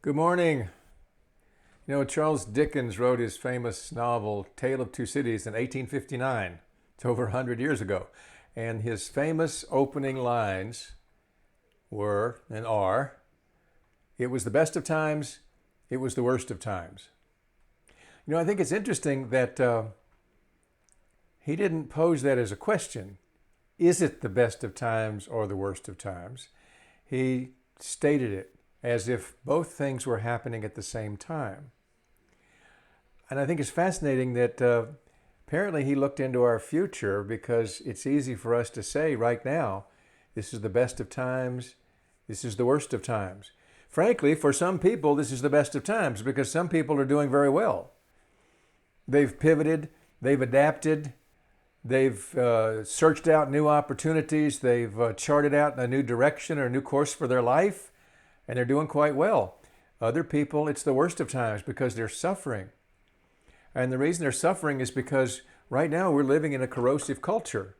Good morning. Charles Dickens wrote his famous novel, Tale of Two Cities, in 1859. It's over 100 years ago. And his famous opening lines were and are, "It was the best of times, it was the worst of times." I think it's interesting that he didn't pose that as a question. Is it the best of times or the worst of times? He stated it as if both things were happening at the same time. And I think it's fascinating that apparently he looked into our future, because it's easy for us to say right now, this is the best of times, this is the worst of times. Frankly, for some people, this is the best of times because some people are doing very well. They've pivoted, they've adapted, they've searched out new opportunities, they've charted out a new direction or a new course for their life, and they're doing quite well. Other people, it's the worst of times because they're suffering. And the reason they're suffering is because right now we're living in a corrosive culture.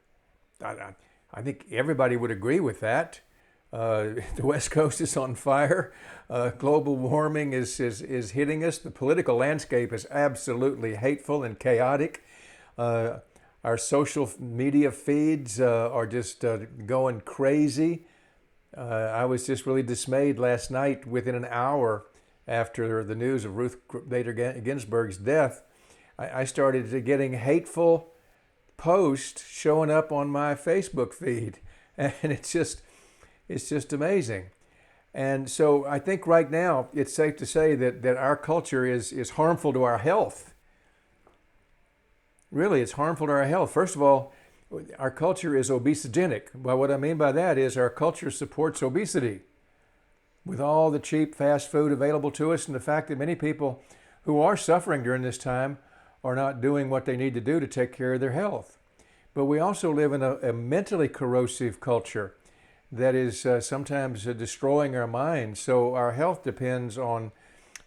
I think everybody would agree with that. The West Coast is on fire. Global warming is hitting us. The political landscape is absolutely hateful and chaotic. Our social media feeds are just going crazy. I was just really dismayed last night, within an hour after the news of Ruth Bader Ginsburg's death. I started getting hateful posts showing up on my Facebook feed, and it's just amazing. And so I think right now it's safe to say that our culture is harmful to our health. Really, it's harmful to our health. First of all, our culture is obesogenic. Well, what I mean by that is our culture supports obesity with all the cheap fast food available to us, and the fact that many people who are suffering during this time are not doing what they need to do to take care of their health. But we also live in a mentally corrosive culture that is sometimes destroying our minds. So our health depends on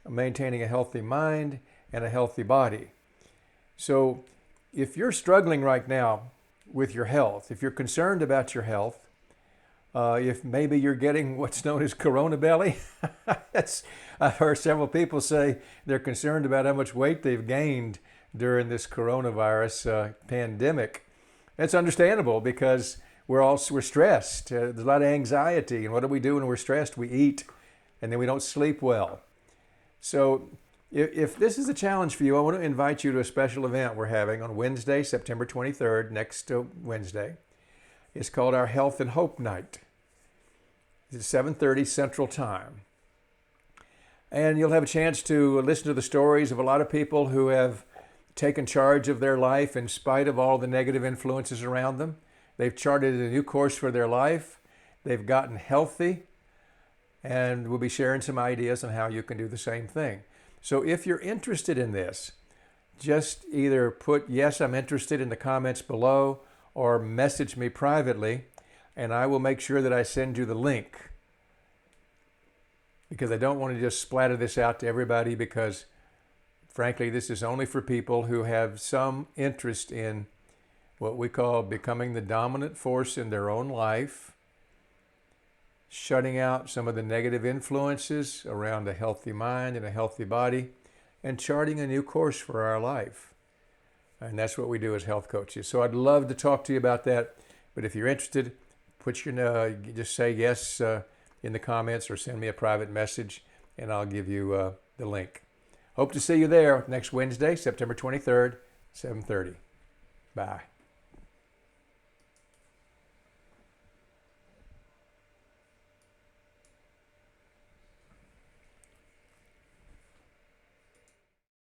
maintaining a healthy mind and a healthy body. So if you're struggling right now with your health, if you're concerned about your health, if maybe you're getting what's known as corona belly, I've heard several people say they're concerned about how much weight they've gained during this coronavirus pandemic. That's understandable because we're stressed. There's a lot of anxiety, and what do we do when we're stressed? We eat, and then we don't sleep well. So if this is a challenge for you, I want to invite you to a special event we're having on Wednesday, September 23rd, next Wednesday. It's called our Health and Hope Night. It's 7:30 Central Time. And you'll have a chance to listen to the stories of a lot of people who have taken charge of their life in spite of all the negative influences around them. They've charted a new course for their life. They've gotten healthy. And we'll be sharing some ideas on how you can do the same thing. So if you're interested in this, just either put "yes, I'm interested" in the comments below, or message me privately, and I will make sure that I send you the link. Because I don't want to just splatter this out to everybody, because frankly, this is only for people who have some interest in what we call becoming the dominant force in their own life, shutting out some of the negative influences around a healthy mind and a healthy body, and charting a new course for our life. And that's what we do as health coaches. So I'd love to talk to you about that. But if you're interested, just say yes in the comments, or send me a private message, and I'll give you the link. Hope to see you there next Wednesday, September 23rd, 7:30. Bye.